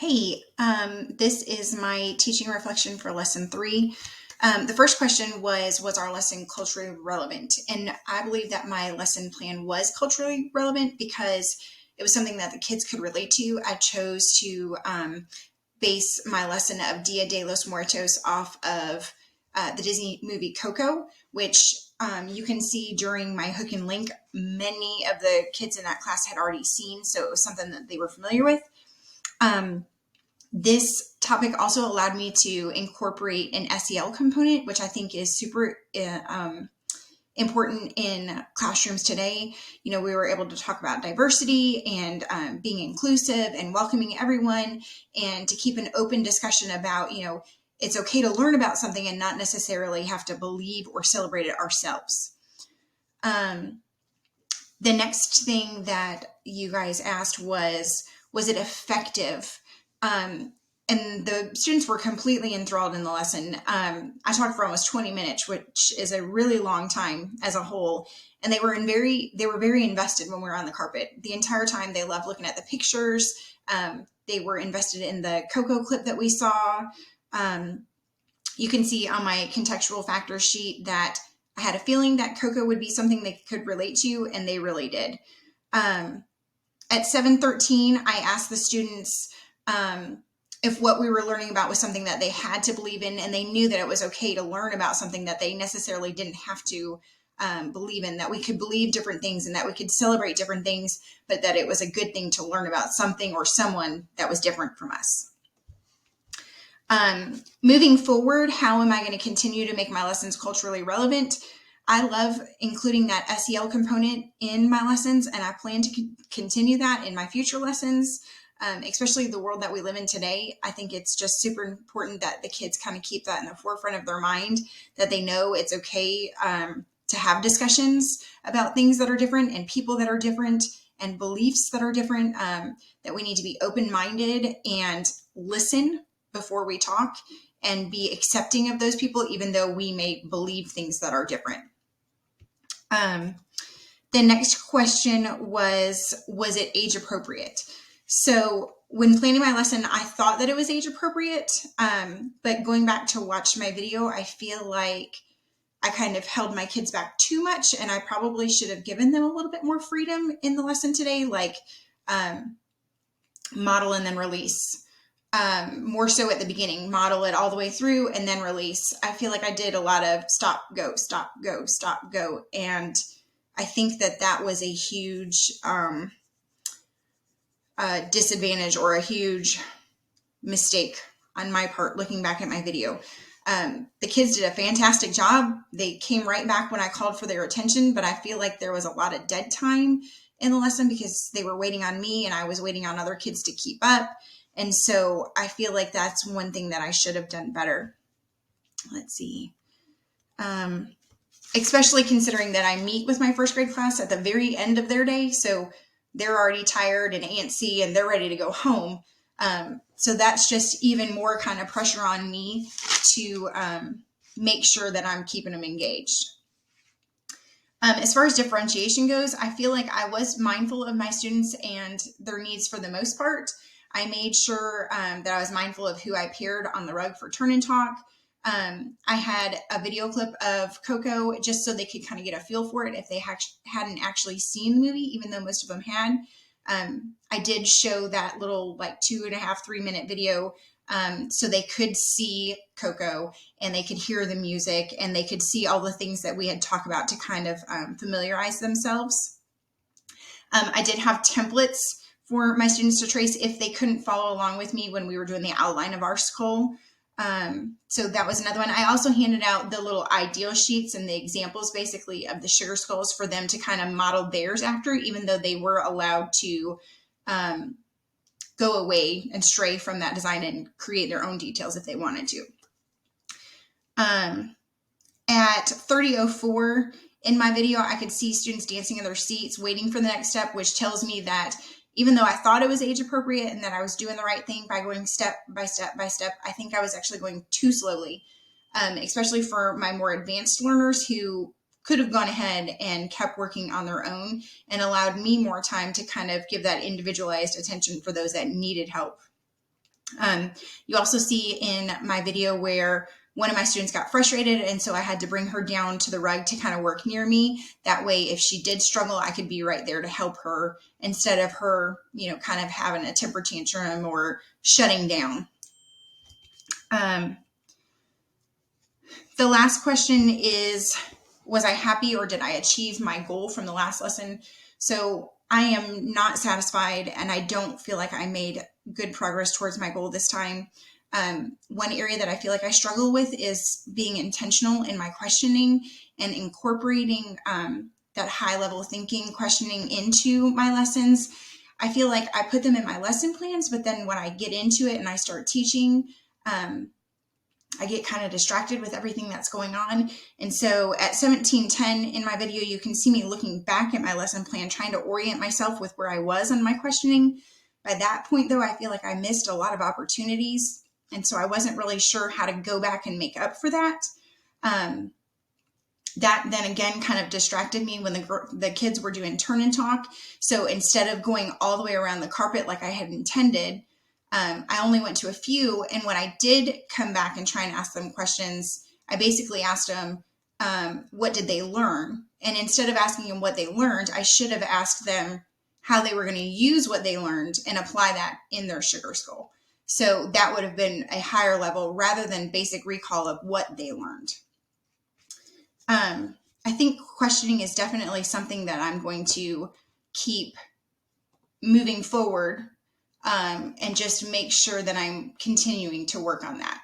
Hey, this is my teaching reflection for lesson 3. The first question was our lesson culturally relevant? And I believe that my lesson plan was culturally relevant because it was something that the kids could relate to. I chose to base my lesson of Dia de los Muertos off of the Disney movie Coco, which you can see during my hook and link. Many of the kids in that class had already seen, so it was something that they were familiar with. This topic also allowed me to incorporate an SEL component, which I think is super important in classrooms today. You know, we were able to talk about diversity and being inclusive and welcoming everyone, and to keep an open discussion about, it's okay to learn about something and not necessarily have to believe or celebrate it ourselves. The next thing that you guys asked was it effective? And the students were completely enthralled in the lesson. I talked for almost 20 minutes, which is a really long time as a whole. And they were very invested when we were on the carpet. The entire time they loved looking at the pictures. They were invested in the Coco clip that we saw. You can see on my contextual factors sheet that I had a feeling that Coco would be something they could relate to, and they really did. At 7:13, I asked the students if what we were learning about was something that they had to believe in, and they knew that it was okay to learn about something that they necessarily didn't have to believe in, that we could believe different things and that we could celebrate different things, but that it was a good thing to learn about something or someone that was different from us. Moving forward, how am I going to continue to make my lessons culturally relevant? I love including that SEL component in my lessons, and I plan to continue that in my future lessons. Especially the world that we live in today. I think it's just super important that the kids kind of keep that in the forefront of their mind, that they know it's okay to have discussions about things that are different and people that are different and beliefs that are different, that we need to be open-minded and listen before we talk and be accepting of those people, even though we may believe things that are different. The next question was it age appropriate? So when planning my lesson, I thought that it was age appropriate, but going back to watch my video, I feel like I kind of held my kids back too much, and I probably should have given them a little bit more freedom in the lesson today, like model and then release. More so at the beginning, model it all the way through and then release. I feel like I did a lot of stop, go, stop, go, stop, go. And I think that was a huge disadvantage or a huge mistake on my part looking back at my video. The kids did a fantastic job. They came right back when I called for their attention, but I feel like there was a lot of dead time in the lesson because they were waiting on me and I was waiting on other kids to keep up. And so I feel like that's one thing that I should have done better. Let's see. Especially considering that I meet with my first grade class at the very end of their day. So they're already tired and antsy and they're ready to go home. So that's just even more kind of pressure on me to make sure that I'm keeping them engaged. As far as differentiation goes, I feel like I was mindful of my students and their needs for the most part. I made sure that I was mindful of who I paired on the rug for turn and talk. I had a video clip of Coco just so they could kind of get a feel for it if they hadn't actually seen the movie, even though most of them had. I did show that little 2.5, 3 minute video so they could see Coco and they could hear the music and they could see all the things that we had talked about to kind of familiarize themselves. I did have templates for my students to trace if they couldn't follow along with me when we were doing the outline of our skull. So that was another one. I also handed out the little ideal sheets and the examples basically of the sugar skulls for them to kind of model theirs after, even though they were allowed to go away and stray from that design and create their own details if they wanted to. At 30:04 in my video, I could see students dancing in their seats, waiting for the next step, which tells me that even though I thought it was age appropriate and that I was doing the right thing by going step by step by step, I think I was actually going too slowly, especially for my more advanced learners who could have gone ahead and kept working on their own and allowed me more time to kind of give that individualized attention for those that needed help. You also see in my video where one of my students got frustrated, and so I had to bring her down to the rug to kind of work near me. That way, if she did struggle, I could be right there to help her instead of her, kind of having a temper tantrum or shutting down. The last question is, was I happy or did I achieve my goal from the last lesson? So I am not satisfied, and I don't feel like I made good progress towards my goal this time. One area that I feel like I struggle with is being intentional in my questioning and incorporating that high level thinking questioning into my lessons. I feel like I put them in my lesson plans, but then when I get into it and I start teaching, I get kind of distracted with everything that's going on. And so at 17:10 in my video, you can see me looking back at my lesson plan, trying to orient myself with where I was on my questioning. By that point, though, I feel like I missed a lot of opportunities. And so I wasn't really sure how to go back and make up for that. That then again kind of distracted me when the kids were doing turn and talk. So instead of going all the way around the carpet like I had intended, I only went to a few. And when I did come back and try and ask them questions, I basically asked them, what did they learn? And instead of asking them what they learned, I should have asked them how they were going to use what they learned and apply that in their sugar skull. So that would have been a higher level rather than basic recall of what they learned. I think questioning is definitely something that I'm going to keep moving forward, and just make sure that I'm continuing to work on that.